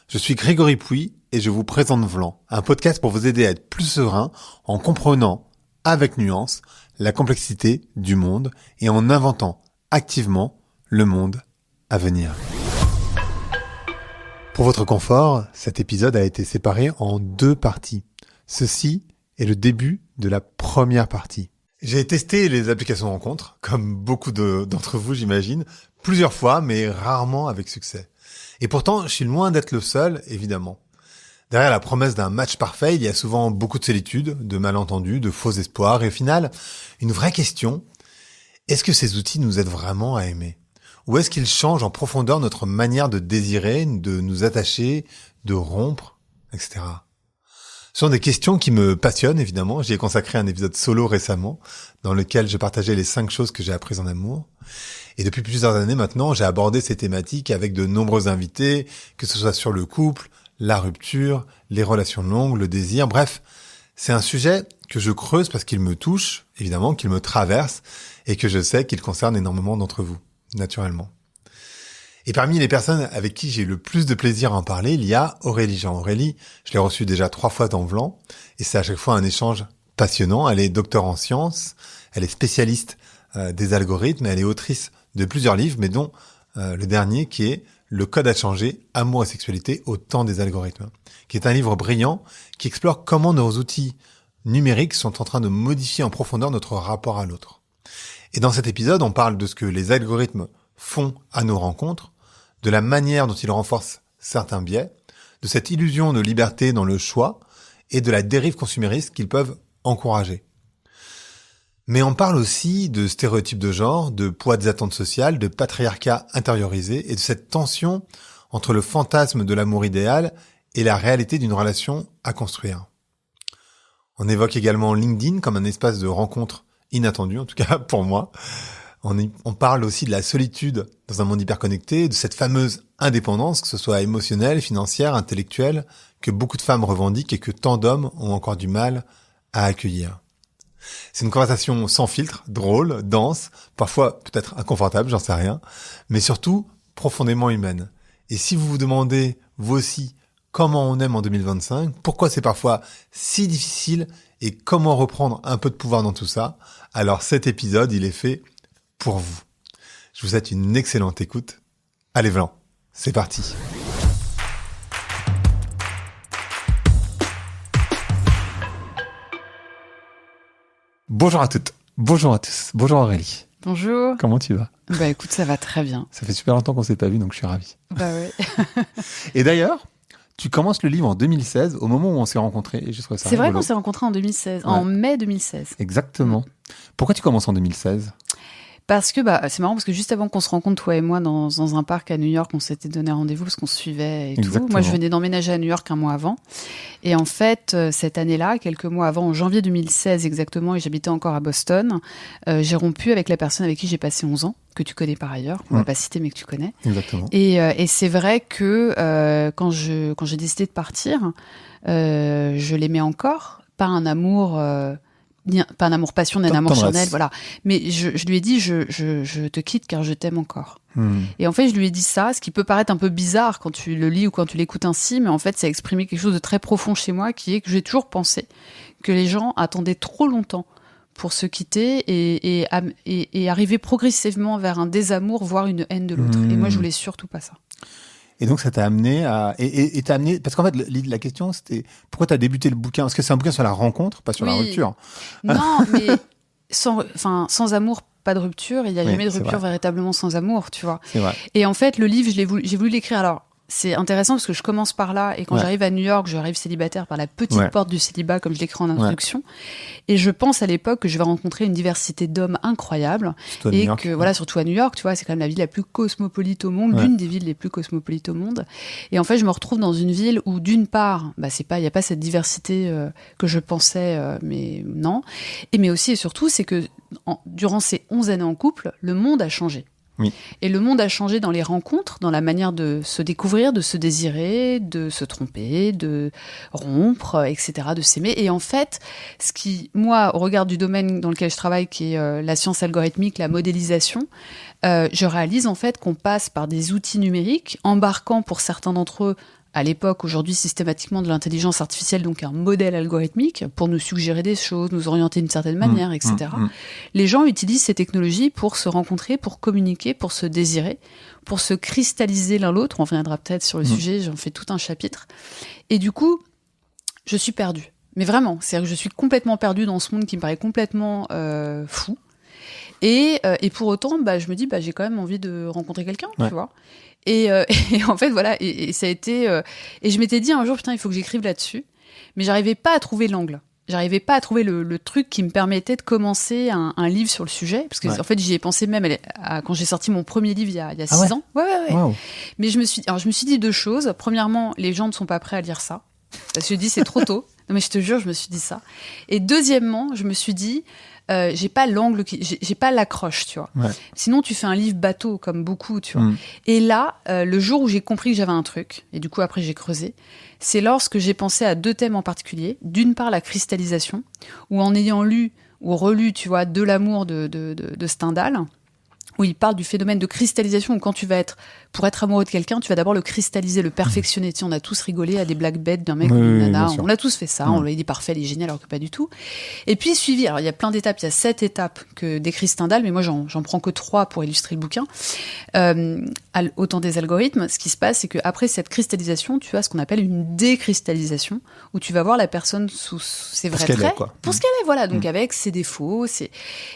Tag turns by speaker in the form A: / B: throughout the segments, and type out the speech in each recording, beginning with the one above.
A: Je suis Grégory Pouy et je vous présente Vlan, un podcast pour vous aider à être plus serein en comprenant, avec nuance, la complexité du monde et en inventant activement le monde à venir. Pour votre confort, cet épisode a été séparé en 2 parties. Ceci est le début de la première partie. J'ai testé les applications de rencontres, comme beaucoup d'entre vous j'imagine, plusieurs fois, mais rarement avec succès. Et pourtant, je suis loin d'être le seul, évidemment. Derrière la promesse d'un match parfait, il y a souvent beaucoup de solitude, de malentendus, de faux espoirs, et au final, une vraie question, est-ce que ces outils nous aident vraiment à aimer ? Ou est-ce qu'ils changent en profondeur notre manière de désirer, de nous attacher, de rompre, etc. Ce sont des questions qui me passionnent, évidemment. J'y ai consacré un épisode solo récemment, dans lequel je partageais les 5 choses que j'ai apprises en amour. Et depuis plusieurs années maintenant, j'ai abordé ces thématiques avec de nombreux invités, que ce soit sur le couple, la rupture, les relations longues, le désir. Bref, c'est un sujet que je creuse parce qu'il me touche, évidemment, qu'il me traverse, et que je sais qu'il concerne énormément d'entre vous, naturellement. Et parmi les personnes avec qui j'ai le plus de plaisir à en parler, il y a Aurélie Jean. Aurélie, je l'ai reçue déjà 3 fois dans Vlan, et c'est à chaque fois un échange passionnant. Elle est docteure en sciences, elle est spécialiste des algorithmes, elle est autrice de plusieurs livres, mais dont le dernier qui est Le code à changer, amour et sexualité au temps des algorithmes, qui est un livre brillant qui explore comment nos outils numériques sont en train de modifier en profondeur notre rapport à l'autre. Et dans cet épisode, on parle de ce que les algorithmes font à nos rencontres, de la manière dont ils renforcent certains biais, de cette illusion de liberté dans le choix et de la dérive consumériste qu'ils peuvent encourager. Mais on parle aussi de stéréotypes de genre, de poids des attentes sociales, de patriarcat intériorisé et de cette tension entre le fantasme de l'amour idéal et la réalité d'une relation à construire. On évoque également LinkedIn comme un espace de rencontre inattendu, en tout cas pour moi. On parle aussi de la solitude dans un monde hyper connecté, de cette fameuse indépendance, que ce soit émotionnelle, financière, intellectuelle, que beaucoup de femmes revendiquent et que tant d'hommes ont encore du mal à accueillir. C'est une conversation sans filtre, drôle, dense, parfois peut-être inconfortable, j'en sais rien, mais surtout profondément humaine. Et si vous vous demandez, vous aussi, comment on aime en 2025, pourquoi c'est parfois si difficile et comment reprendre un peu de pouvoir dans tout ça, alors cet épisode, il est fait pour vous. Je vous souhaite une excellente écoute. Allez, Vlan, c'est parti. Bonjour à toutes, bonjour à tous, bonjour Aurélie.
B: Bonjour.
A: Comment tu vas ?
B: Bah écoute, ça va très bien.
A: Ça fait super longtemps qu'on s'est pas vu, donc je suis ravi.
B: Bah ouais.
A: Et d'ailleurs, tu commences le livre en 2016, au moment où on s'est rencontrés. Et je trouve ça
B: C'est vrai
A: rigolo.
B: qu'on s'est rencontrés en 2016,
A: Ouais.
B: en mai 2016.
A: Exactement. Pourquoi tu commences en 2016 ?
B: Parce que c'est marrant parce que juste avant qu'on se rencontre toi et moi dans un parc à New York, on s'était donné rendez-vous parce qu'on se suivait et
A: Exactement.
B: tout. Moi, je venais d'emménager à New York un mois avant. Et en fait, cette année-là, quelques mois avant, en janvier 2016 exactement, et j'habitais encore à Boston, j'ai rompu avec la personne avec qui j'ai passé 11 ans, que tu connais par ailleurs. On va pas citer, mais que tu connais.
A: Exactement.
B: Et c'est vrai que quand j'ai décidé de partir, je l'aimais encore, pas un amour passion, d'un amour
A: Tendresse.
B: charnel, voilà. Mais je lui ai dit, je te quitte car je t'aime encore.
A: Hmm.
B: Et en fait, je lui ai dit ça, ce qui peut paraître un peu bizarre quand tu le lis ou quand tu l'écoutes ainsi, mais en fait, ça a exprimé quelque chose de très profond chez moi, qui est que j'ai toujours pensé que les gens attendaient trop longtemps pour se quitter et arriver progressivement vers un désamour, voire une haine de l'autre. Et moi, je voulais surtout pas ça.
A: Et donc ça t'a amené à... Et t'as amené... Parce qu'en fait, la question, c'était pourquoi t'as débuté le bouquin ? Parce que c'est un bouquin sur la rencontre, pas sur la rupture.
B: Non, mais sans amour, pas de rupture. Il n'y a
A: Oui,
B: jamais de
A: c'est
B: rupture
A: vrai.
B: véritablement sans amour, tu vois.
A: C'est vrai.
B: Et en fait, le livre, j'ai voulu l'écrire. Alors, c'est intéressant parce que je commence par là et quand
A: Ouais.
B: j'arrive à New York, j'arrive célibataire par la petite
A: Ouais.
B: porte du célibat, comme je l'écris en introduction. Et je pense à l'époque que je vais rencontrer une diversité d'hommes incroyable.
A: Surtout à New
B: Et
A: York.
B: que, voilà, surtout à New York, tu vois, c'est quand même la ville la plus cosmopolite au monde,
A: Ouais.
B: l'une des villes les plus cosmopolites au monde. Et en fait, je me retrouve dans une ville où, d'une part, il n'y a pas cette diversité que je pensais, mais non. Mais aussi et surtout, c'est que durant ces 11 années en couple, le monde a changé.
A: Oui.
B: Et le monde a changé dans les rencontres, dans la manière de se découvrir, de se désirer, de se tromper, de rompre, etc., de s'aimer. Et en fait, ce qui, moi, au regard du domaine dans lequel je travaille, qui est la science algorithmique, la modélisation, je réalise en fait qu'on passe par des outils numériques, embarquant pour certains d'entre eux à l'époque, aujourd'hui, systématiquement de l'intelligence artificielle, donc un modèle algorithmique, pour nous suggérer des choses, nous orienter d'une certaine manière, etc. Les gens utilisent ces technologies pour se rencontrer, pour communiquer, pour se désirer, pour se cristalliser l'un l'autre. On reviendra peut-être sur le sujet, j'en fais tout un chapitre. Et du coup, je suis perdue. Mais vraiment, c'est-à-dire que je suis complètement perdue dans ce monde qui me paraît complètement fou. Et pour autant, je me dis, j'ai quand même envie de rencontrer quelqu'un, tu vois. Et en fait, voilà, et ça a été... et je m'étais dit un jour, putain, il faut que j'écrive là-dessus. Mais j'arrivais pas à trouver l'angle. J'arrivais pas à trouver le truc qui me permettait de commencer un livre sur le sujet. Parce que, en fait, j'y ai pensé même quand j'ai sorti mon premier livre il y a 6 ans. Ouais. Wow. Mais je me suis dit 2 choses. Premièrement, les gens ne sont pas prêts à lire ça. Parce que je dis, c'est trop tôt. Non, mais je te jure, je me suis dit ça. Et deuxièmement, je me suis dit... j'ai pas l'angle, j'ai pas l'accroche, tu vois. Ouais. Sinon, tu fais un livre bateau, comme beaucoup, tu vois. Et là, le jour où j'ai compris que j'avais un truc, et du coup, après, j'ai creusé, c'est lorsque j'ai pensé à 2 thèmes en particulier. D'une part, la cristallisation, où en ayant lu ou relu, tu vois, De l'amour de Stendhal, où il parle du phénomène de cristallisation, où quand tu vas pour être amoureux de quelqu'un, tu vas d'abord le cristalliser, le perfectionner. Tu sais, on a tous rigolé à des blagues bêtes d'un mec ou d'une nana. On a tous fait ça. On lui a dit parfait, il est génial, alors que pas du tout. Et puis suivi. Alors il y a plein d'étapes. Il y a 7 étapes que décrit Stendhal, mais moi j'en prends que 3 pour illustrer le bouquin. Au temps des algorithmes, ce qui se passe, c'est qu'après cette cristallisation, tu as ce qu'on appelle une décristallisation, où tu vas voir la personne sous ses vrais traits, pour ce qu'elle est, voilà. Donc avec ses défauts.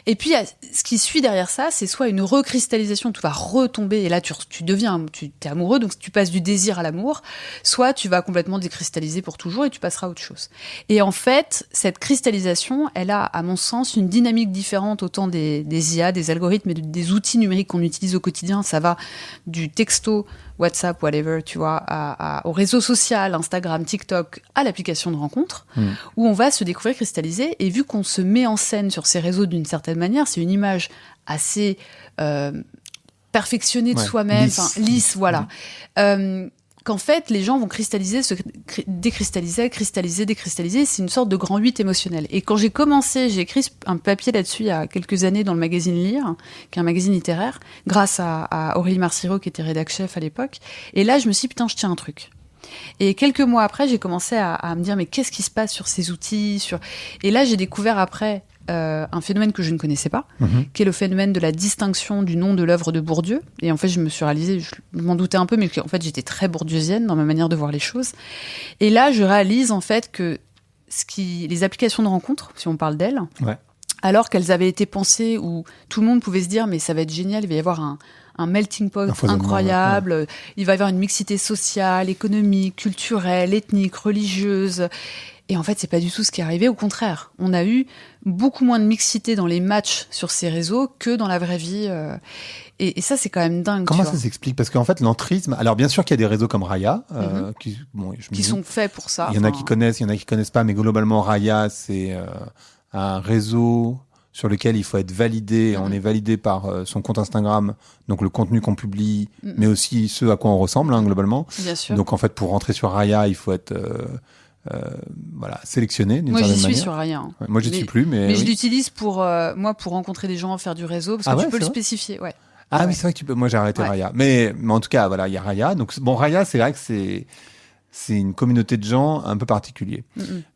B: Et puis ce qui suit derrière ça, c'est soit une recristallisation, tu vas retomber, et là tu deviens, tu es amoureux, donc tu passes du désir à l'amour, soit tu vas complètement décristalliser pour toujours et tu passeras à autre chose. Et en fait, cette cristallisation, elle a, à mon sens, une dynamique différente autant des IA, des algorithmes et des outils numériques qu'on utilise au quotidien. Ça va du texto, WhatsApp, whatever, tu vois, au réseau social, Instagram, TikTok, à l'application de rencontre, où on va se découvrir cristallisé. Et vu qu'on se met en scène sur ces réseaux d'une certaine manière, c'est une image assez perfectionnée de soi-même, lisse, voilà. Qu'en fait, les gens vont cristalliser, se décristalliser, cristalliser, décristalliser. C'est une sorte de grand 8 émotionnel. Et quand j'ai écrit un papier là-dessus il y a quelques années dans le magazine Lire, qui est un magazine littéraire, grâce à Aurélie Marciro, qui était rédac chef à l'époque. Et là, je me suis dit, putain, je tiens un truc. Et quelques mois après, j'ai commencé à me dire, mais qu'est-ce qui se passe sur ces outils, Et là, j'ai découvert après un phénomène que je ne connaissais pas, qui est le phénomène de la distinction du nom de l'œuvre de Bourdieu. Et en fait, je me suis réalisée, je m'en doutais un peu, mais en fait, j'étais très bourdieusienne dans ma manière de voir les choses. Et là, je réalise en fait que les applications de rencontre, si on parle d'elles, alors qu'elles avaient été pensées où tout le monde pouvait se dire, mais ça va être génial, il va y avoir un melting pot incroyable, il va y avoir une mixité sociale, économique, culturelle, ethnique, religieuse. Et en fait, c'est pas du tout ce qui est arrivé. Au contraire, on a eu beaucoup moins de mixité dans les matchs sur ces réseaux que dans la vraie vie. Et ça, c'est quand même dingue.
C: Comment ça s'explique ? Parce qu'en fait, l'entrisme... Alors, bien sûr qu'il y a des réseaux comme Raya,
B: qui sont faits pour ça.
C: Il y en a qui connaissent, il y en a qui connaissent pas, mais globalement, Raya, c'est un réseau sur lequel il faut être validé. On est validé par son compte Instagram, donc le contenu qu'on publie, mais aussi ce à quoi on ressemble, globalement.
B: Bien sûr.
C: Donc, en fait, pour rentrer sur Raya, il faut être... sélectionné d'une certaine manière.
B: Moi, j'y suis sur Raya.
C: Ouais, moi, j'y suis plus, mais
B: je l'utilise pour rencontrer des gens, faire du réseau, parce que tu peux le spécifier. Ouais.
C: Oui, c'est vrai que tu peux. Moi, j'ai arrêté Raya. Mais en tout cas, voilà, il y a Raya. Donc, bon, Raya, c'est vrai que c'est une communauté de gens un peu particulier.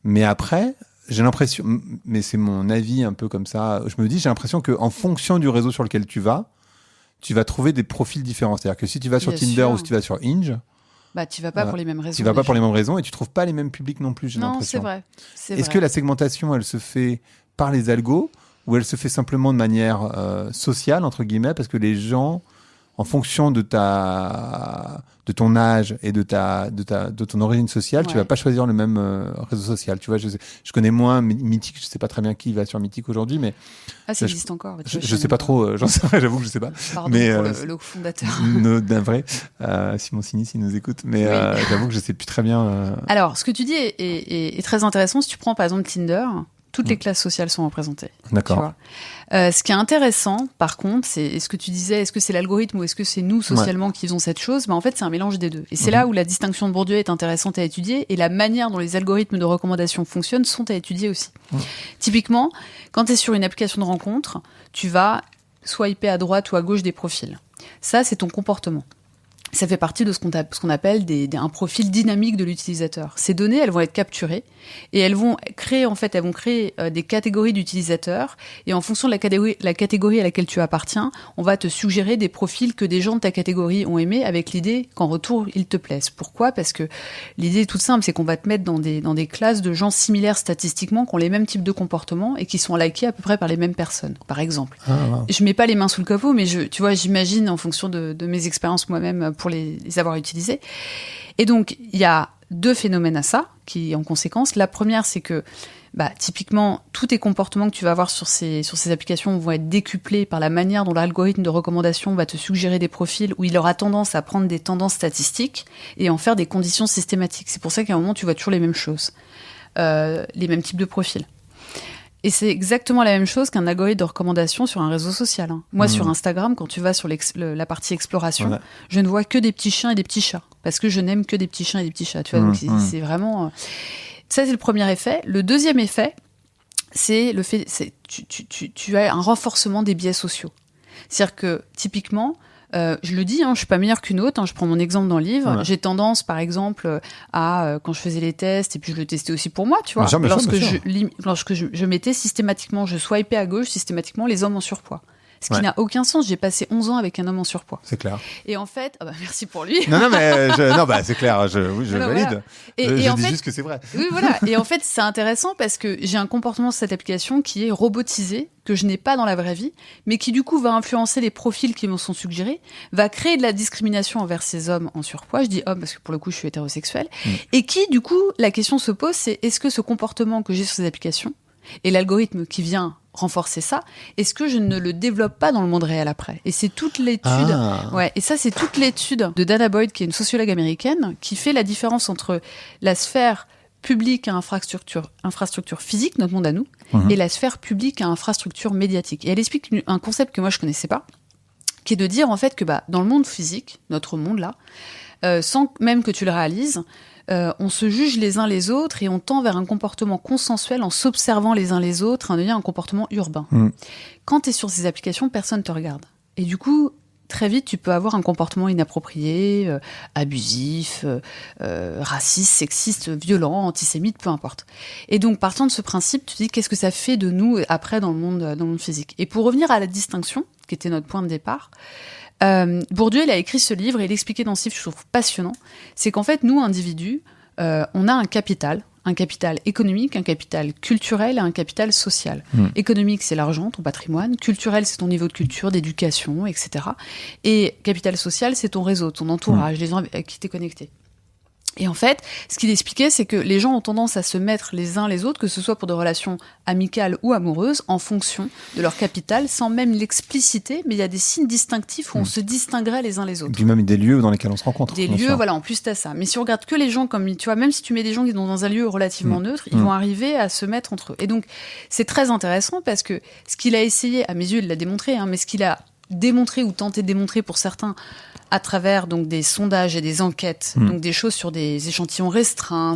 C: Mais après, j'ai l'impression, mais c'est mon avis un peu comme ça, je me dis, j'ai l'impression qu'en fonction du réseau sur lequel tu vas trouver des profils différents. C'est-à-dire que si tu vas sur Tinder ou si tu vas sur Hinge,
B: tu vas pas pour les mêmes raisons.
C: Tu vas pas pour les mêmes raisons et tu trouves pas les mêmes publics non plus, j'ai l'impression.
B: Non, c'est vrai.
C: Est-ce que la segmentation, elle se fait par les algos ou elle se fait simplement de manière sociale, entre guillemets, parce que les gens, en fonction de ton âge et de ton origine sociale, tu vas pas choisir le même réseau social. Tu vois, je connais moins Mythique, je sais pas très bien qui va sur Mythique aujourd'hui, mais
B: ça existe encore.
C: Je sais pas trop, j'avoue que je sais pas.
B: Pardon
C: mais
B: pour le fondateur.
C: D'un vrai Simon Sinis, il nous écoute, mais j'avoue que je sais plus très bien.
B: Alors, ce que tu dis est très intéressant. Si tu prends par exemple Tinder, toutes les classes sociales sont représentées.
C: D'accord.
B: Ce qui est intéressant, par contre, c'est ce que tu disais, est-ce que c'est l'algorithme ou est-ce que c'est nous, socialement, qui faisons cette chose ? En fait, c'est un mélange des deux. Et c'est là où la distinction de Bourdieu est intéressante à étudier et la manière dont les algorithmes de recommandation fonctionnent sont à étudier aussi. Typiquement, quand tu es sur une application de rencontre, tu vas swiper à droite ou à gauche des profils. Ça, c'est ton comportement. Ça fait partie de ce qu'on appelle un profil dynamique de l'utilisateur. Ces données, elles vont être capturées et elles vont créer des catégories d'utilisateurs, et en fonction de la catégorie à laquelle tu appartiens, on va te suggérer des profils que des gens de ta catégorie ont aimés, avec l'idée qu'en retour, ils te plaisent. Pourquoi ? Parce que l'idée est toute simple, c'est qu'on va te mettre dans des classes de gens similaires statistiquement, qui ont les mêmes types de comportements et qui sont likés à peu près par les mêmes personnes, par exemple.
C: Wow.
B: Je mets pas les mains sous le capot, mais tu vois, j'imagine en fonction de mes expériences moi-même pour les avoir utilisés. Et donc, il y a 2 phénomènes à ça, qui en conséquence. La première, c'est que typiquement, tous tes comportements que tu vas avoir sur ces applications vont être décuplés par la manière dont l'algorithme de recommandation va te suggérer des profils où il aura tendance à prendre des tendances statistiques et en faire des conditions systématiques. C'est pour ça qu'à un moment, tu vois toujours les mêmes choses, les mêmes types de profils. Et c'est exactement la même chose qu'un algorithme de recommandation sur un réseau social. Moi, sur Instagram, quand tu vas sur la partie exploration, je ne vois que des petits chiens et des petits chats. Parce que je n'aime que des petits chiens et des petits chats. Tu vois, donc c'est vraiment... Ça, c'est le premier effet. Le deuxième effet, c'est le fait... Tu as un renforcement des biais sociaux. C'est-à-dire que, typiquement... je le dis, je suis pas meilleure qu'une autre. Je prends mon exemple dans le livre. J'ai tendance, par exemple, à quand je faisais les tests, et puis je le testais aussi pour moi, tu vois. Lorsque je mettais systématiquement, je swipais à gauche systématiquement les hommes en surpoids. Ce qui n'a aucun sens. J'ai passé 11 ans avec un homme en surpoids.
C: C'est clair.
B: Et en fait, merci pour lui.
C: Non, mais c'est clair. Je valide.
B: Voilà.
C: Je dis juste que c'est vrai.
B: Oui, voilà. Et en fait, c'est intéressant parce que j'ai un comportement sur cette application qui est robotisé, que je n'ai pas dans la vraie vie, mais qui du coup va influencer les profils qui me sont suggérés, va créer de la discrimination envers ces hommes en surpoids. Je dis homme parce que pour le coup, je suis hétérosexuelle. Et qui, du coup, la question se pose, c'est est-ce que ce comportement que j'ai sur ces applications et l'algorithme qui vient renforcer ça, est-ce que je ne le développe pas dans le monde réel après ? Et c'est toute l'étude, et ça c'est toute l'étude de Dana Boyd, qui est une sociologue américaine, qui fait la différence entre la sphère publique à infrastructure physique, notre monde à nous, et la sphère publique à infrastructure médiatique. Et elle explique un concept que moi je connaissais pas, qui est de dire en fait que dans le monde physique, notre monde là, sans même que tu le réalises, on se juge les uns les autres et on tend vers un comportement consensuel en s'observant les uns les autres, en ayant un comportement urbain. Quand tu es sur ces applications, personne ne te regarde. Et du coup, très vite, tu peux avoir un comportement inapproprié, abusif, raciste, sexiste, violent, antisémite, peu importe. Et donc, partant de ce principe, tu te dis qu'est-ce que ça fait de nous après dans le monde physique. Et pour revenir à la distinction, qui était notre point de départ, Bourdieu, il a écrit ce livre et il expliquait dans ce livre, je trouve passionnant, c'est qu'en fait, nous, individus, on a un capital économique, un capital culturel et un capital social. Économique, c'est l'argent, ton patrimoine. Culturel, c'est ton niveau de culture, d'éducation, etc. Et capital social, c'est ton réseau, ton entourage, les gens avec qui t'es connecté. Et en fait, ce qu'il expliquait, c'est que les gens ont tendance à se mettre les uns les autres, que ce soit pour des relations amicales ou amoureuses, en fonction de leur capital, sans même l'expliciter, mais il y a des signes distinctifs où on se distinguerait les uns les autres.
C: Et puis même des lieux dans lesquels on se rencontre.
B: Des lieux, voilà, en plus t'as ça. Mais si on regarde que les gens comme, tu vois, même si tu mets des gens qui sont dans un lieu relativement neutre, ils vont arriver à se mettre entre eux. Et donc, c'est très intéressant parce que ce qu'il a essayé, à mes yeux, il l'a démontré, mais ce qu'il a démontré ou tenté de démontrer pour certains, à travers donc des sondages et des enquêtes, donc des choses sur des échantillons restreints.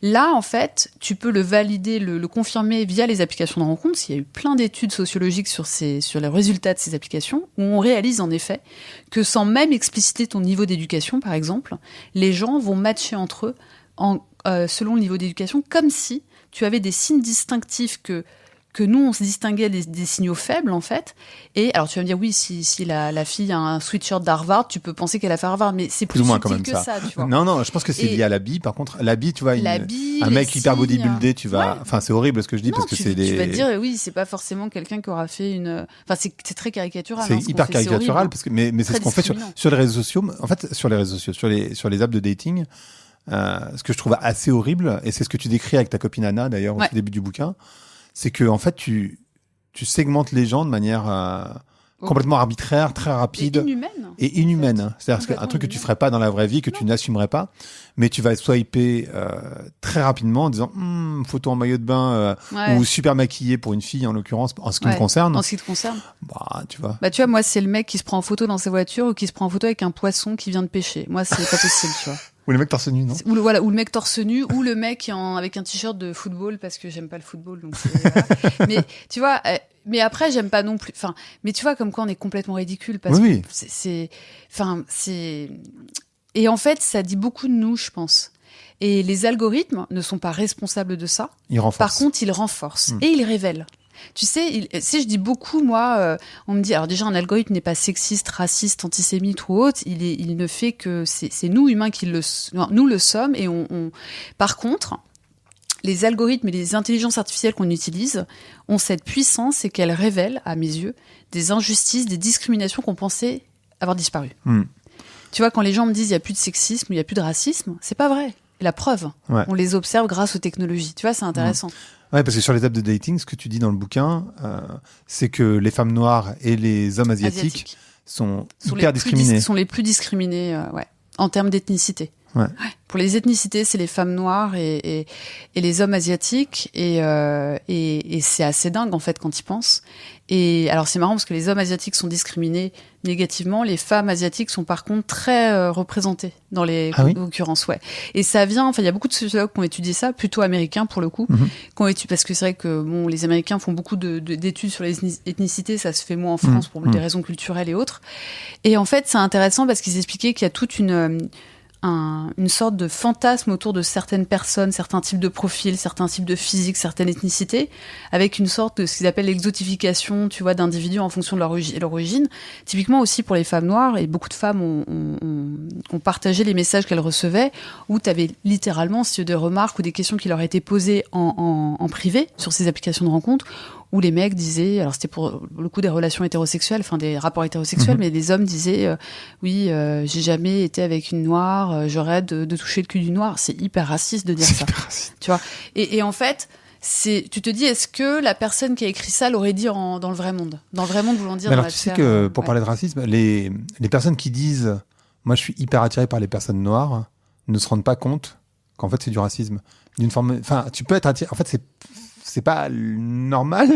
B: Là, en fait, tu peux le valider, le confirmer via les applications de rencontre. Il y a eu plein d'études sociologiques sur les résultats de ces applications, où on réalise en effet que sans même expliciter ton niveau d'éducation, par exemple, les gens vont matcher entre eux selon le niveau d'éducation, comme si tu avais des signes distinctifs que nous, on se distinguait des signaux faibles, en fait. Et alors, tu vas me dire, oui, si la fille a un sweatshirt d'Harvard, tu peux penser qu'elle a fait Harvard, mais c'est plus subtil que ça, tu vois.
C: Non, je pense que c'est lié à l'habit. Par contre, l'habit, tu vois, un mec hyper bodybuildé, tu vas... Enfin, c'est horrible ce que je dis, parce que c'est des...
B: Tu vas te dire, oui, c'est pas forcément quelqu'un qui aura fait une... Enfin, c'est très caricatural.
C: C'est hyper caricatural, parce que, mais c'est ce qu'on fait sur les réseaux sociaux. En fait, sur les réseaux sociaux, sur les apps de dating, ce que je trouve assez horrible, et c'est ce que tu décris avec ta copine Anna, d'ailleurs, au début du bouquin, c'est que en fait tu segmentes les gens de manière complètement arbitraire, très rapide et inhumaine. C'est-à-dire qu'un truc que tu ferais pas dans la vraie vie, que tu n'assumerais pas, mais tu vas swiper très rapidement en disant photo en maillot de bain ou super maquillée pour une fille en l'occurrence en ce qui me concerne.
B: En ce qui te concerne.
C: Tu vois,
B: moi c'est le mec qui se prend en photo dans sa voiture ou qui se prend en photo avec un poisson qui vient de pêcher. Moi c'est pas possible, tu vois.
C: Ou le mec torse nu, non ?
B: Ou le mec torse nu, ou le mec avec un t-shirt de football, parce que j'aime pas le football. Donc voilà. Mais tu vois, Mais après, j'aime pas non plus. Enfin, mais tu vois, comme quoi on est complètement ridicule parce
C: Oui.
B: que et en fait, ça dit beaucoup de nous, je pense. Et les algorithmes ne sont pas responsables de ça.
C: Ils renforcent.
B: Par contre, ils renforcent et ils révèlent. Tu sais, je dis beaucoup, moi, on me dit, alors déjà, un algorithme n'est pas sexiste, raciste, antisémite ou autre, il ne fait que, c'est nous, humains, nous le sommes, et par contre, les algorithmes et les intelligences artificielles qu'on utilise ont cette puissance et qu'elles révèlent, à mes yeux, des injustices, des discriminations qu'on pensait avoir disparu. Tu vois, quand les gens me disent, il n'y a plus de sexisme, il n'y a plus de racisme, c'est pas vrai. Et la preuve, on les observe grâce aux technologies. Tu vois, c'est intéressant.
C: Ouais, parce que sur les apps de dating, ce que tu dis dans le bouquin, c'est que les femmes noires et les hommes asiatiques sont hyper discriminés.
B: Sont les plus discriminés, en termes d'ethnicité.
C: Ouais.
B: Pour les ethnicités, c'est les femmes noires et les hommes asiatiques, et c'est assez dingue en fait quand ils pensent. Et alors c'est marrant parce que les hommes asiatiques sont discriminés négativement, les femmes asiatiques sont par contre très représentées dans les occurrences, Et ça vient, enfin il y a beaucoup de sociologues qui ont étudié ça, plutôt américains pour le coup, qui ont étudié, parce que c'est vrai que bon, les Américains font beaucoup d'études sur les ethnicités, ça se fait moins en France pour des raisons culturelles et autres. Et en fait c'est intéressant parce qu'ils expliquaient qu'il y a toute une sorte de fantasme autour de certaines personnes, certains types de profils, certains types de physique, certaines ethnicités, avec une sorte de ce qu'ils appellent l'exotification, tu vois, d'individus en fonction de leur origine. Typiquement aussi pour les femmes noires, et beaucoup de femmes ont partagé les messages qu'elles recevaient, où tu avais littéralement des remarques ou des questions qui leur étaient posées en privé sur ces applications de rencontres, où les mecs disaient, alors c'était pour le coup des relations hétérosexuelles, enfin des rapports hétérosexuels, mais les hommes disaient oui, j'ai jamais été avec une noire, j'aurais de toucher le cul du noir. C'est hyper raciste de dire ça. Tu vois. Et en fait, tu te dis, est-ce que la personne qui a écrit ça l'aurait dit dans le vrai monde? Dans le vrai monde, voulant dire
C: mais
B: dans
C: alors,
B: la
C: tu sais
B: sphère,
C: que pour parler de racisme, les personnes qui disent moi je suis hyper attiré par les personnes noires ne se rendent pas compte qu'en fait c'est du racisme. D'une forme, enfin, tu peux être attiré, en fait c'est pas normal,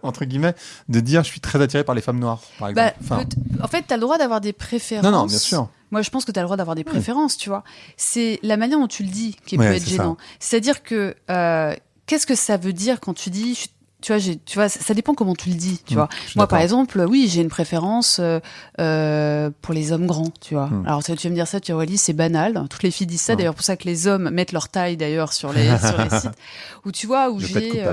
C: entre guillemets, de dire je suis très attiré par les femmes noires, par exemple.
B: En fait, t'as le droit d'avoir des préférences.
C: Non, bien sûr.
B: Moi, je pense que t'as le droit d'avoir des préférences, tu vois. C'est la manière dont tu le dis qui peut être gênant. C'est-à-dire que, qu'est-ce que ça veut dire quand tu dis, tu vois, ça dépend comment tu le dis, tu vois. Moi, par exemple, oui, j'ai une préférence pour les hommes grands, tu vois. Alors, tu vas me dire ça, tu vois, Wally, c'est banal. Toutes les filles disent ça. D'ailleurs, pour ça que les hommes mettent leur taille, d'ailleurs, sur les sites. Où tu vois, où j'ai...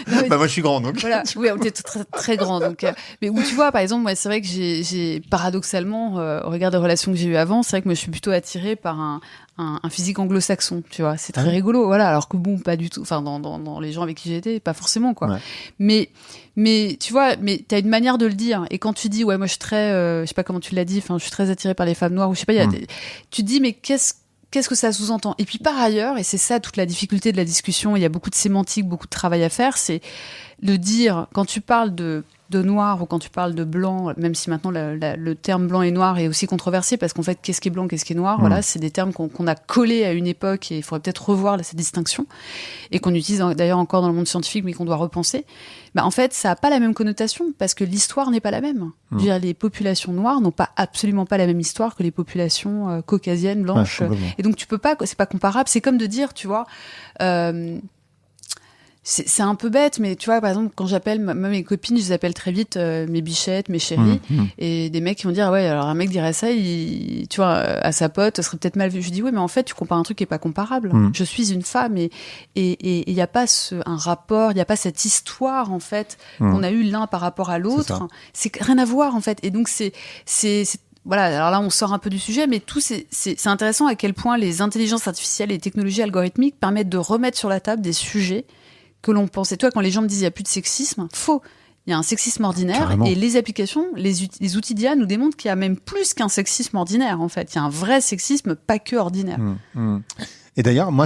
C: Non, mais... moi, je suis grand, donc.
B: Voilà. Oui, on était très, très grand, donc. Mais où tu vois, par exemple, moi, c'est vrai que j'ai paradoxalement, au regard des relations que j'ai eues avant, c'est vrai que moi, je suis plutôt attirée par un physique anglo-saxon, tu vois. C'est très rigolo, voilà. Alors que bon, pas du tout. Enfin, dans les gens avec qui j'étais, pas forcément, quoi. Ouais. Mais tu vois, t'as une manière de le dire. Et quand tu dis, ouais, moi, je suis très, je sais pas comment tu l'as dit, enfin, je suis très attirée par les femmes noires, ou je sais pas, tu te dis, mais qu'est-ce que ça sous-entend? Et puis par ailleurs, et c'est ça toute la difficulté de la discussion, il y a beaucoup de sémantique, beaucoup de travail à faire, c'est de dire, quand tu parles de noir ou quand tu parles de blanc, même si maintenant le terme blanc et noir est aussi controversé, parce qu'en fait, qu'est-ce qui est blanc, qu'est-ce qui est noir, voilà, c'est des termes qu'on a collés à une époque, et il faudrait peut-être revoir cette distinction, et qu'on utilise d'ailleurs encore dans le monde scientifique, mais qu'on doit repenser. En fait, ça n'a pas la même connotation, parce que l'histoire n'est pas la même. Je veux dire, les populations noires n'ont absolument pas la même histoire que les populations caucasiennes, blanches. Et donc, tu peux pas, c'est pas comparable. C'est comme de dire, tu vois, c'est un peu bête, mais tu vois, par exemple, quand j'appelle même mes copines, je les appelle très vite mes bichettes, mes chéries, et des mecs qui vont dire, ouais, alors un mec dirait ça, tu vois, à sa pote, ce serait peut-être mal vu. Je dis, oui, mais en fait, tu compares un truc qui est pas comparable. Je suis une femme, et il y a pas un rapport, il y a pas cette histoire, en fait, qu'on a eu l'un par rapport à l'autre. C'est rien à voir, en fait. Et donc, voilà, alors là, on sort un peu du sujet, mais c'est intéressant à quel point les intelligences artificielles et les technologies algorithmiques permettent de remettre sur la table des sujets que l'on pensait. Toi, quand les gens me disent il n'y a plus de sexisme, faux. Il y a un sexisme ordinaire. Carrément. Et les applications, les outils d'IA nous démontrent qu'il y a même plus qu'un sexisme ordinaire, en fait. Il y a un vrai sexisme, pas que ordinaire.
C: Et d'ailleurs, moi,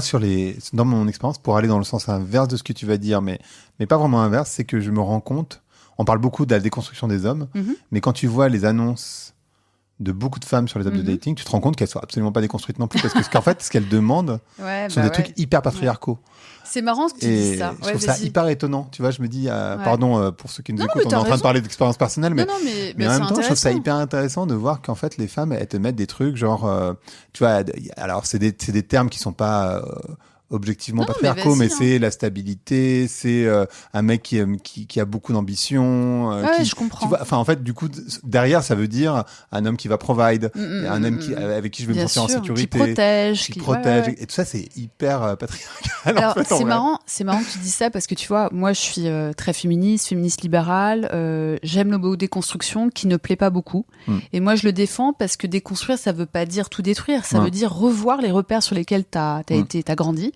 C: dans mon expérience, pour aller dans le sens inverse de ce que tu vas dire, mais pas vraiment inverse, c'est que je me rends compte, on parle beaucoup de la déconstruction des hommes, mais quand tu vois les annonces de beaucoup de femmes sur les apps de dating, tu te rends compte qu'elles sont absolument pas déconstruites non plus, parce qu'en fait, ce qu'elles demandent sont des trucs hyper patriarcaux.
B: C'est marrant que tu dises ça.
C: Je trouve ça hyper étonnant. Tu vois, je me dis, pardon pour ceux qui nous écoutent, on est en train de parler d'expérience personnelle, mais en même temps, je trouve ça hyper intéressant de voir qu'en fait, les femmes, elles te mettent des trucs genre, tu vois, alors c'est des termes qui sont pas objectivement
B: Non,
C: patriarcaux,
B: mais
C: mais
B: vas-y,
C: c'est la stabilité, c'est un mec qui a beaucoup d'ambition.
B: Ouais, je comprends.
C: Tu vois, enfin, en fait, du coup, derrière, ça veut dire un homme qui va provide, un homme avec qui je vais me
B: Bien
C: sentir en
B: sûr,
C: sécurité,
B: qui
C: protège,
B: ouais.
C: et tout ça, c'est hyper patriarcal.
B: Alors,
C: en fait,
B: c'est marrant que tu dis ça parce que tu vois, moi, je suis très féministe libérale. J'aime le mot déconstruction qui ne plaît pas beaucoup. Et moi, je le défends parce que déconstruire, ça veut pas dire tout détruire. Ça veut dire revoir les repères sur lesquels t'as grandi.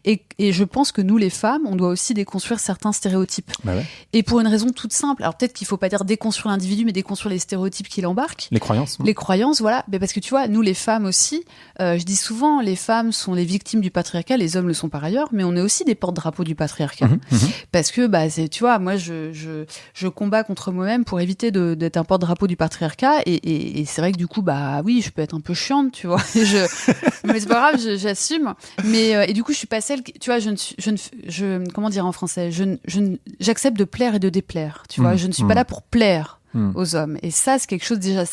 B: Et je pense que nous, les femmes, on doit aussi déconstruire certains stéréotypes.
C: Bah ouais.
B: Et pour une raison toute simple. Alors, peut-être qu'il faut pas dire déconstruire l'individu, mais déconstruire les stéréotypes qui l'embarquent.
C: Les croyances.
B: Les croyances, voilà. Mais parce que tu vois, nous, les femmes aussi, je dis souvent, les femmes sont les victimes du patriarcat, les hommes le sont par ailleurs, mais on est aussi des porte-drapeaux du patriarcat. Parce que, tu vois, moi, je combats contre moi-même pour éviter d'être un porte-drapeau du patriarcat. Et c'est vrai que du coup, oui, je peux être un peu chiante, tu vois. Mais c'est pas grave, j'assume. Mais et du coup, je suis pas celle, tu vois, comment dire en français, j'accepte de plaire et de déplaire. Tu vois, je ne suis pas là pour plaire aux hommes. Et ça, c'est quelque chose déjà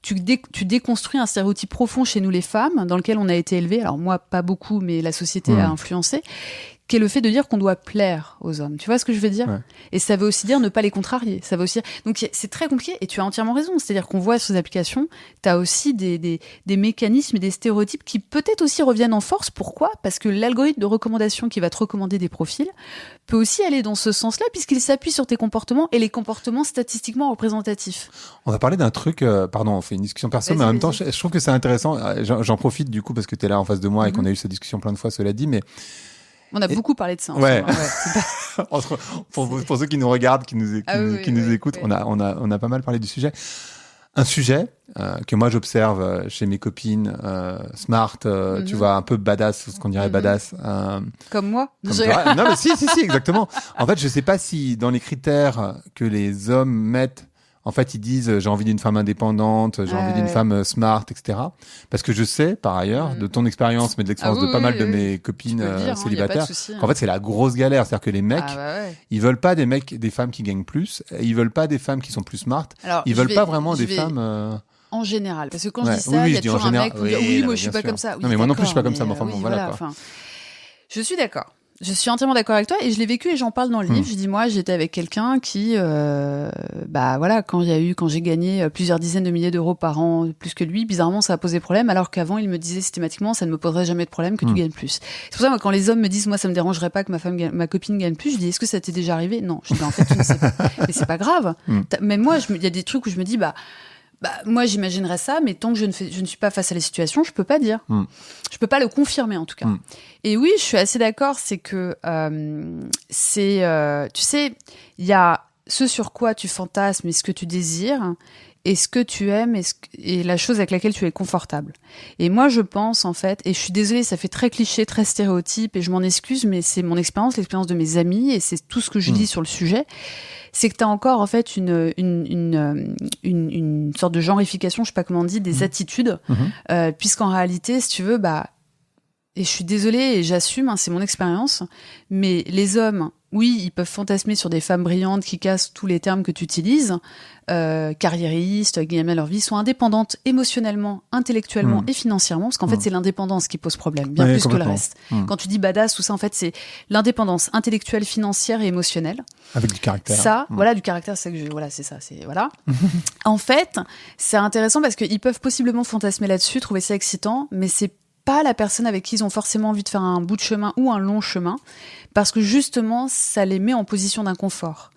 B: tu déconstruis un stéréotype profond chez nous les femmes, dans lequel on a été élevés. Alors moi, pas beaucoup, mais la société a influencé. Qui est le fait de dire qu'on doit plaire aux hommes. Tu vois ce que je veux dire ? Et ça veut aussi dire ne pas les contrarier. Ça veut aussi dire... Donc c'est très compliqué et tu as entièrement raison. C'est-à-dire qu'on voit sur ces applications, tu as aussi des mécanismes et des stéréotypes qui peut-être aussi reviennent en force. Pourquoi ? Parce que l'algorithme de recommandation qui va te recommander des profils peut aussi aller dans ce sens-là puisqu'il s'appuie sur tes comportements et les comportements statistiquement représentatifs.
C: On va parler d'un truc, pardon, on fait une discussion perso, mais en même temps, je trouve que c'est intéressant. J'en profite du coup parce que tu es là en face de moi et qu'on a eu cette discussion plein de fois, cela dit, mais
B: on a beaucoup parlé de ça.
C: Ouais. Pour ceux qui nous regardent, qui nous écoutent, on a pas mal parlé du sujet. Un sujet que moi j'observe chez mes copines smart, tu vois, un peu badass, ce qu'on dirait badass.
B: Comme moi.
C: Non mais si, exactement. En fait, je sais pas si dans les critères que les hommes mettent, en fait, ils disent j'ai envie d'une femme indépendante, j'ai envie d'une femme smart, etc. Parce que je sais, par ailleurs, de ton expérience, mais de l'expérience de pas mal de mes copines célibataires, qu'en fait, c'est la grosse galère. C'est-à-dire que les mecs, ils veulent pas des femmes qui gagnent plus, ils veulent pas des femmes qui sont plus smart, ils veulent pas vraiment des femmes...
B: En général, parce que quand je dis ça, il y a toujours un mec qui dit moi je suis pas comme ça.
C: Non mais moi non plus je suis pas comme ça, mais enfin bon voilà quoi.
B: Je suis d'accord. Je suis entièrement d'accord avec toi et je l'ai vécu et j'en parle dans le livre. Je dis moi j'étais avec quelqu'un qui quand j'ai gagné plusieurs dizaines de milliers d'euros par an plus que lui, bizarrement ça a posé problème alors qu'avant il me disait systématiquement ça ne me poserait jamais de problème que tu gagnes plus. C'est pour ça moi, quand les hommes me disent moi ça me dérangerait pas que ma copine gagne plus, je dis est-ce que ça t'est déjà arrivé ? Non, je dis en fait je ne sais pas. Mais c'est pas grave. Même moi il y a des trucs où je me dis moi, j'imaginerais ça, mais tant que je ne suis pas face à la situation, je peux pas dire. Je peux pas le confirmer, en tout cas. Et oui, je suis assez d'accord, c'est que, tu sais, il y a ce sur quoi tu fantasmes et ce que tu désires, et ce que tu aimes et la chose avec laquelle tu es confortable. Et moi, je pense, en fait, et je suis désolée, ça fait très cliché, très stéréotype, et je m'en excuse, mais c'est mon expérience, l'expérience de mes amis, et c'est tout ce que je dis sur le sujet, c'est que tu as encore, en fait, une sorte de genrification, je sais pas comment on dit, des attitudes, puisqu'en réalité, si tu veux, et je suis désolée, et j'assume, c'est mon expérience, mais les hommes, oui, ils peuvent fantasmer sur des femmes brillantes qui cassent tous les termes que tu utilises, carriéristes, qui aiment leur vie, sont indépendantes émotionnellement, intellectuellement et financièrement, parce qu'en fait, c'est l'indépendance qui pose problème, bien plus que le reste. Quand tu dis badass, tout ça, en fait, c'est l'indépendance intellectuelle, financière et émotionnelle.
C: Avec du caractère.
B: Ça, voilà, du caractère, c'est ça, voilà. En fait, c'est intéressant parce qu'ils peuvent possiblement fantasmer là-dessus, trouver ça excitant, mais c'est pas la personne avec qui ils ont forcément envie de faire un bout de chemin ou un long chemin, parce que justement, ça les met en position d'inconfort.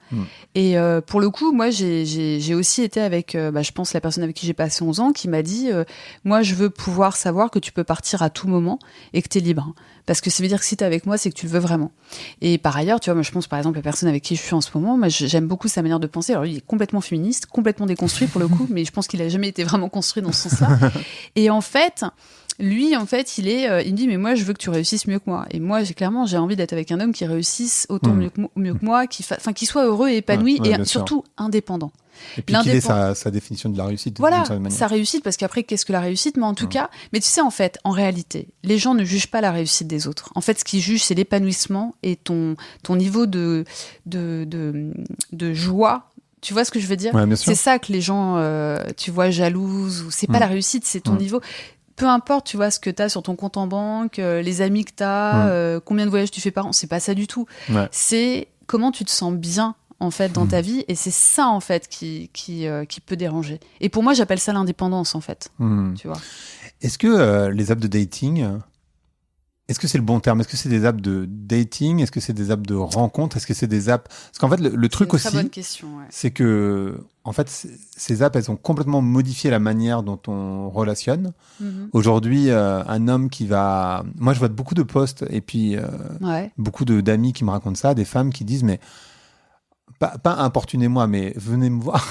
B: Et pour le coup, moi, j'ai aussi été avec, je pense, la personne avec qui j'ai passé 11 ans, qui m'a dit, moi, je veux pouvoir savoir que tu peux partir à tout moment et que t'es libre. Parce que ça veut dire que si t'es avec moi, c'est que tu le veux vraiment. Et par ailleurs, tu vois, moi, je pense, par exemple, la personne avec qui je suis en ce moment, moi, j'aime beaucoup sa manière de penser. Alors, il est complètement féministe, complètement déconstruit pour le coup, mais je pense qu'il a jamais été vraiment construit dans ce sens-là. Et en fait, lui, en fait, il me dit, mais moi, je veux que tu réussisses mieux que moi. Et moi, j'ai envie d'être avec un homme qui réussisse autant mieux que moi, qui soit heureux et épanoui et surtout indépendant.
C: Et puis qu'il ait sa définition de la réussite.
B: Voilà, sa réussite, parce qu'après, qu'est-ce que la réussite ? Mais en tout cas, mais tu sais, en fait, en réalité, les gens ne jugent pas la réussite des autres. En fait, ce qu'ils jugent, c'est l'épanouissement et ton niveau de joie. Tu vois ce que je veux dire ?
C: Ouais, bien sûr.
B: C'est ça que les gens, tu vois, jalousent. Ou c'est pas la réussite, c'est ton niveau. peu importe, tu vois, ce que t'as sur ton compte en banque, les amis que t'as, combien de voyages tu fais par an, c'est pas ça du tout.
C: Ouais.
B: C'est comment tu te sens bien, en fait, dans ta vie, et c'est ça, en fait, qui peut déranger. Et pour moi, j'appelle ça l'indépendance, en fait, tu vois.
C: Est-ce que les apps de dating, est-ce que c'est le bon terme? Est-ce que c'est des apps de dating? Est-ce que c'est des apps de rencontre? Est-ce que c'est des apps... Parce qu'en fait, le truc aussi,
B: très bonne question, ouais.
C: c'est que, en fait, ces apps, elles ont complètement modifié la manière dont on relationne. Aujourd'hui, un homme qui va... Moi, je vois beaucoup de posts et puis beaucoup d'amis qui me racontent ça, des femmes qui disent, mais pas importunez-moi, mais venez me voir.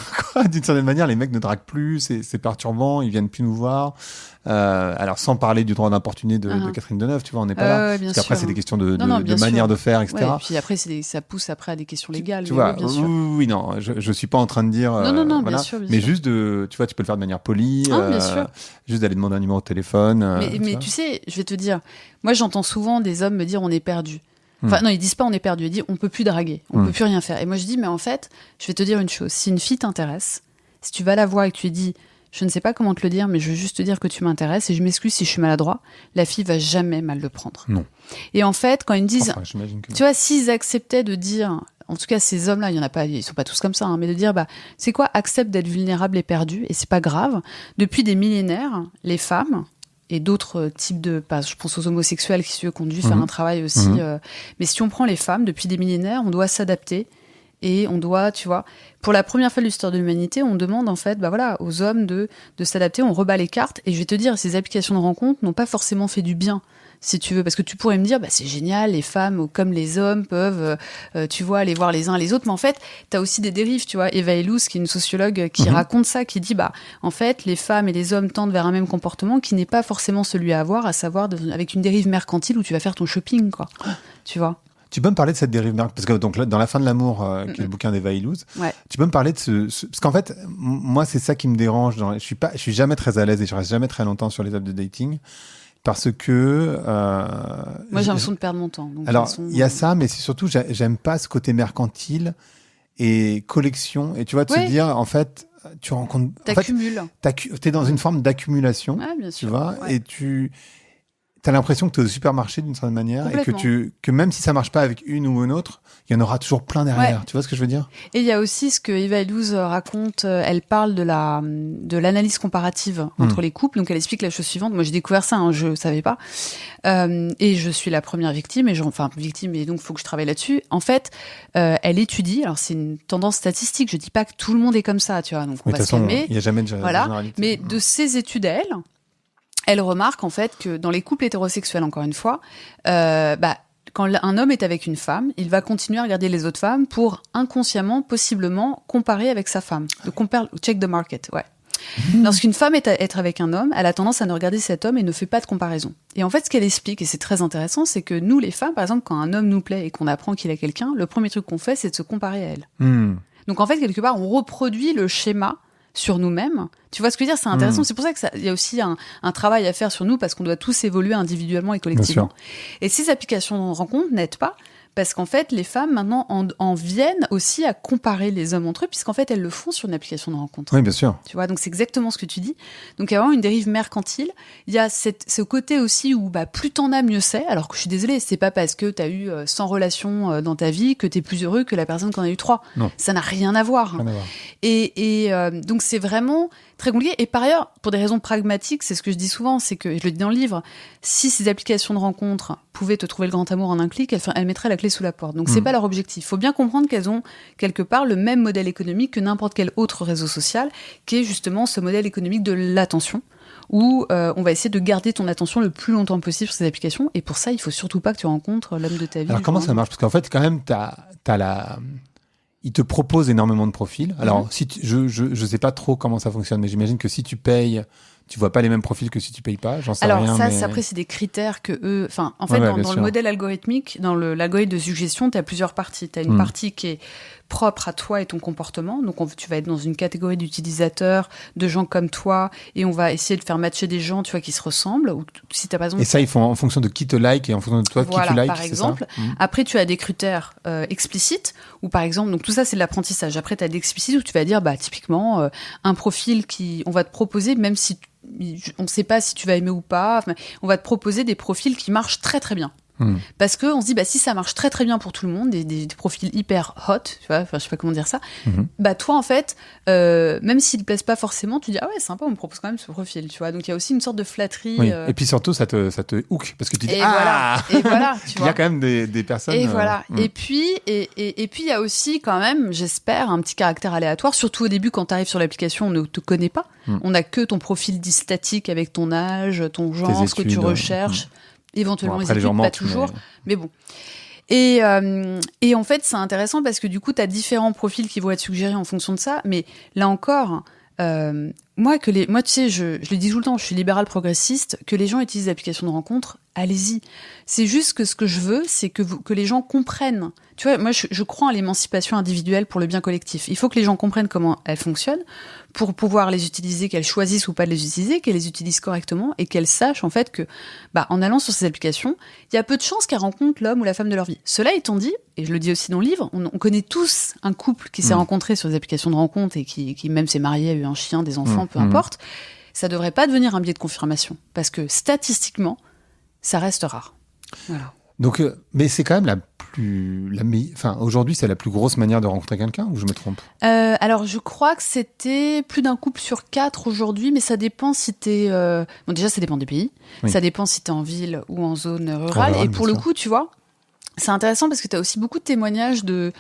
C: D'une certaine manière, les mecs ne draguent plus, c'est perturbant, ils viennent plus nous voir. Alors, sans parler du droit d'importuner de Catherine Deneuve, tu vois, on n'est pas là. Parce qu'après, c'est des questions de manière de faire, etc.
B: Ouais, et puis après, ça pousse après à des questions légales.
C: Tu vois,
B: bien sûr.
C: oui, non, je suis pas en train de dire.
B: Non,
C: voilà,
B: bien sûr.
C: Mais juste tu vois, tu peux le faire de manière polie.
B: Bien sûr.
C: Juste d'aller demander un numéro de téléphone.
B: Mais tu sais, je vais te dire, moi, j'entends souvent des hommes me dire on est perdu. Enfin, non, ils disent pas on est perdu, ils disent on peut plus draguer, on peut plus rien faire. Et moi, je dis, mais en fait, je vais te dire une chose. Si une fille t'intéresse, si tu vas la voir et que tu lui dis, je ne sais pas comment te le dire, mais je veux juste te dire que tu m'intéresses et je m'excuse si je suis maladroit, la fille va jamais mal le prendre.
C: Non.
B: Et en fait, quand ils me disent,
C: j'imagine que
B: tu vois, s'ils acceptaient de dire, en tout cas, ces hommes-là, il y en a pas, ils sont pas tous comme ça, hein, mais de dire, c'est quoi, accepte d'être vulnérable et perdu, et c'est pas grave. Depuis des millénaires, les femmes, et d'autres types de... je pense aux homosexuels qui ont dû faire un travail aussi. Mais si on prend les femmes, depuis des millénaires, on doit s'adapter. Et on doit, tu vois... Pour la première fois de l'histoire de l'humanité, on demande en fait aux hommes de s'adapter. On rebat les cartes. Et je vais te dire, ces applications de rencontres n'ont pas forcément fait du bien, si tu veux. Parce que tu pourrais me dire, c'est génial, les femmes comme les hommes peuvent, tu vois, aller voir les uns les autres. Mais en fait, t'as aussi des dérives, tu vois. Eva Illouz, qui est une sociologue, qui raconte ça, qui dit, en fait, les femmes et les hommes tendent vers un même comportement qui n'est pas forcément celui à avoir, à savoir avec une dérive mercantile où tu vas faire ton shopping, quoi. Tu vois.
C: Tu peux me parler de cette dérive mercantile, parce que donc, dans La fin de l'amour, qui est le bouquin d'Eva Illouz, tu peux me parler de parce qu'en fait, moi, c'est ça qui me dérange. Je suis jamais très à l'aise et je reste jamais très longtemps sur les apps de dating. Parce que...
B: moi, j'ai l'impression de perdre mon temps. Donc,
C: alors, il y a ça, mais c'est surtout, j'aime pas ce côté mercantile et collection. Et tu vois, de se dire, en fait, tu rencontres...
B: T'accumules.
C: T'es dans une forme d'accumulation,
B: bien sûr,
C: tu vois, et t'as l'impression que t'es au supermarché d'une certaine manière et que même si ça marche pas avec une ou une autre, il y en aura toujours plein derrière. Tu vois ce que je veux dire?
B: Et il y a aussi ce que Eva Illouz raconte. Elle parle de l'analyse comparative entre les couples. Donc elle explique la chose suivante. Moi j'ai découvert ça, je savais pas. Et je suis la première victime. Et victime. Et donc faut que je travaille là-dessus. En fait, elle étudie. Alors c'est une tendance statistique. Je dis pas que tout le monde est comme ça, tu vois. Donc on va se calmer.
C: Il y a jamais de généralité.
B: Mais de ces études à elle remarque en fait que dans les couples hétérosexuels, encore une fois, quand un homme est avec une femme, il va continuer à regarder les autres femmes pour inconsciemment, possiblement, comparer avec sa femme. Check the market, ouais. Lorsqu'une femme est avec un homme, elle a tendance à ne regarder cet homme et ne fait pas de comparaison. Et en fait, ce qu'elle explique, et c'est très intéressant, c'est que nous, les femmes, par exemple, quand un homme nous plaît et qu'on apprend qu'il a quelqu'un, le premier truc qu'on fait, c'est de se comparer à elle. Donc en fait, quelque part, on reproduit le schéma sur nous-mêmes. Tu vois ce que je veux dire? C'est intéressant. C'est pour ça qu'il y a aussi un travail à faire sur nous, parce qu'on doit tous évoluer individuellement et collectivement. Et ces applications de rencontres n'aident pas, parce qu'en fait, les femmes, maintenant, en viennent aussi à comparer les hommes entre eux, puisqu'en fait, elles le font sur une application de rencontre.
C: Oui, bien sûr.
B: Tu vois, donc c'est exactement ce que tu dis. Donc, il y a vraiment une dérive mercantile. Il y a ce côté aussi où, plus t'en as, mieux c'est. Alors que je suis désolée, c'est pas parce que t'as eu 100 relations dans ta vie que t'es plus heureux que la personne qui en a eu 3.
C: Non.
B: Ça n'a rien à voir.
C: Rien à voir.
B: Et donc, c'est vraiment très compliqué. Et par ailleurs, pour des raisons pragmatiques, c'est ce que je dis souvent, c'est que, je le dis dans le livre, si ces applications de rencontres pouvaient te trouver le grand amour en un clic, elles mettraient la clé sous la porte. Donc c'est pas leur objectif. Il faut bien comprendre qu'elles ont quelque part le même modèle économique que n'importe quel autre réseau social, qui est justement ce modèle économique de l'attention, où on va essayer de garder ton attention le plus longtemps possible sur ces applications. Et pour ça, il faut surtout pas que tu rencontres l'homme de ta vie.
C: Alors comment ça marche? Parce qu'en fait, quand même, il te propose énormément de profils. Alors, je sais pas trop comment ça fonctionne, mais j'imagine que si tu payes, tu vois pas les mêmes profils que si tu payes pas. J'en sais rien.
B: Alors ça, après, c'est des critères que eux... dans le modèle algorithmique, dans l'algorithme de suggestion, tu as plusieurs parties. Tu as une partie qui est propre à toi et ton comportement. Donc, tu vas être dans une catégorie d'utilisateurs, de gens comme toi, et on va essayer de faire matcher des gens, tu vois, qui se ressemblent. Ou si t'as, par exemple,
C: et ça, ils font en fonction de qui te like et en fonction de toi,
B: voilà,
C: qui tu like,
B: par exemple. Après, tu as des critères explicites, ou par exemple, donc tout ça, c'est de l'apprentissage. Après, tu as d'explicites où tu vas dire, typiquement, un profil on va te proposer, même si on ne sait pas si tu vas aimer ou pas, on va te proposer des profils qui marchent très très bien. Parce qu'on se dit, si ça marche très très bien pour tout le monde, des profils hyper hot, tu vois, je sais pas comment dire ça, toi en fait, même s'ils ne plaisent pas forcément, tu dis, ah ouais, sympa, on me propose quand même ce profil, tu vois. Donc il y a aussi une sorte de flatterie.
C: Oui. Et puis surtout, ça te hook, parce que tu dis,
B: et voilà, tu vois.
C: Il y a quand même des personnes.
B: Et voilà. Et puis, il y a aussi quand même, j'espère, un petit caractère aléatoire, surtout au début quand tu arrives sur l'application, on ne te connaît pas. On n'a que ton profil dit statique avec ton âge, ton genre, ce que tu recherches. Éventuellement les études, pas toujours, mais bon. Et en fait, c'est intéressant parce que du coup, tu as différents profils qui vont être suggérés en fonction de ça. Mais là encore, moi, tu sais, je le dis tout le temps, je suis libérale progressiste, que les gens utilisent l'application de rencontre, allez-y. C'est juste que ce que je veux, c'est que les gens comprennent. Tu vois, moi, je crois à l'émancipation individuelle pour le bien collectif. Il faut que les gens comprennent comment elle fonctionne pour pouvoir les utiliser, qu'elles choisissent ou pas de les utiliser, qu'elles les utilisent correctement et qu'elles sachent en fait que, en allant sur ces applications, il y a peu de chances qu'elles rencontrent l'homme ou la femme de leur vie. Cela étant dit, et je le dis aussi dans le livre, on connaît tous un couple qui s'est rencontré sur les applications de rencontre et qui même s'est marié, a eu un chien, des enfants, peu importe. Ça devrait pas devenir un biais de confirmation parce que statistiquement, ça reste rare. Voilà.
C: Donc, mais c'est quand même aujourd'hui, c'est la plus grosse manière de rencontrer quelqu'un, ou je me trompe?
B: Alors, je crois que c'était plus d'un couple sur 4 aujourd'hui, mais ça dépend si t'es... Bon, déjà, ça dépend des pays. Oui. Ça dépend si t'es en ville ou en zone rurale. Et pour le coup, tu vois, c'est intéressant parce que t'as aussi beaucoup de témoignages de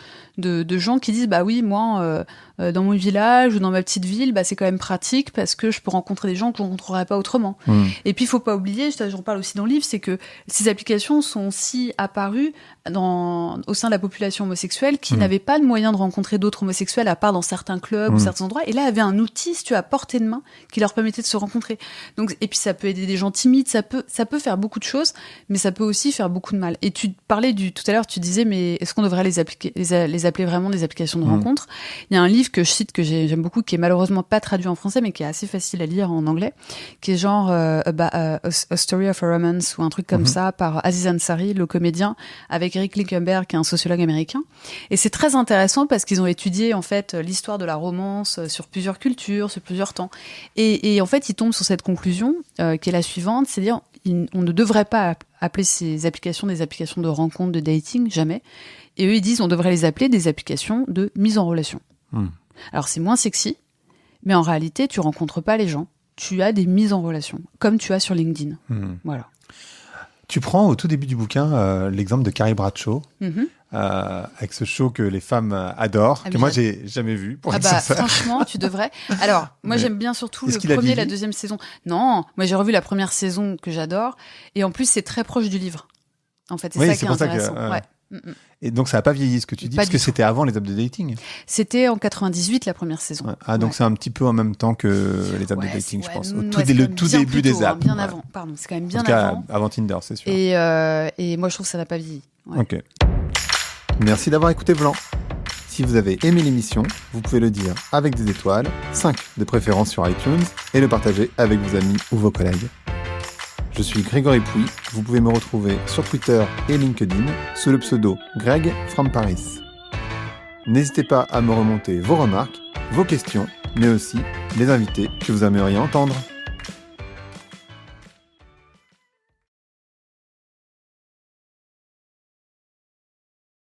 B: gens qui disent, oui, moi... dans mon village ou dans ma petite ville, c'est quand même pratique parce que je peux rencontrer des gens que je ne rencontrerais pas autrement. Et puis, il ne faut pas oublier, j'en parle aussi dans le livre, c'est que ces applications sont aussi apparues au sein de la population homosexuelle qui n'avait pas de moyen de rencontrer d'autres homosexuels à part dans certains clubs ou certains endroits. Et là, avait un outil, si tu as à portée de main, qui leur permettait de se rencontrer. Donc, et puis, ça peut aider des gens timides, ça peut faire beaucoup de choses, mais ça peut aussi faire beaucoup de mal. Et tu parlais tout à l'heure, tu disais, mais est-ce qu'on devrait les appeler vraiment des applications de rencontre? Il y a un livre que je cite, que j'aime beaucoup, qui est malheureusement pas traduit en français, mais qui est assez facile à lire en anglais, qui est genre A Story of a Romance ou un truc comme ça, par Aziz Ansari, le comédien, avec Eric Linkenberg, qui est un sociologue américain. Et c'est très intéressant parce qu'ils ont étudié en fait l'histoire de la romance sur plusieurs cultures, sur plusieurs temps. Et en fait, ils tombent sur cette conclusion qui est la suivante, c'est-à-dire on ne devrait pas appeler ces applications des applications de rencontre, de dating, jamais. Et eux, ils disent on devrait les appeler des applications de mise en relation. Alors, c'est moins sexy, mais en réalité, tu rencontres pas les gens. Tu as des mises en relation, comme tu as sur LinkedIn. Voilà.
C: Tu prends au tout début du bouquin l'exemple de Carrie Bradshaw, avec ce show que les femmes adorent, que moi, j'ai jamais vu. Pour
B: franchement, tu devrais. Alors, moi, j'aime bien surtout le premier et la deuxième saison. Non, moi, j'ai revu la première saison que j'adore. Et en plus, c'est très proche du livre. En fait, c'est ça qui est intéressant. Ouais.
C: Et donc ça n'a pas vieilli ce que tu dis, parce que c'était avant les apps de dating.
B: C'était en 98 la première saison.
C: Ouais. Ah donc c'est un petit peu en même temps que les apps de dating, je pense. Le tout début des apps.
B: Bien avant, pardon, c'est quand même bien
C: avant. Avant Tinder, c'est sûr.
B: Et moi je trouve que ça n'a pas vieilli. Ouais.
C: Ok. Merci d'avoir écouté Blanc. Si vous avez aimé l'émission, vous pouvez le dire avec des étoiles, 5 de préférence sur iTunes, et le partager avec vos amis ou vos collègues. Je suis Grégory Pouy, vous pouvez me retrouver sur Twitter et LinkedIn sous le pseudo Greg from Paris. N'hésitez pas à me remonter vos remarques, vos questions, mais aussi les invités que vous aimeriez entendre.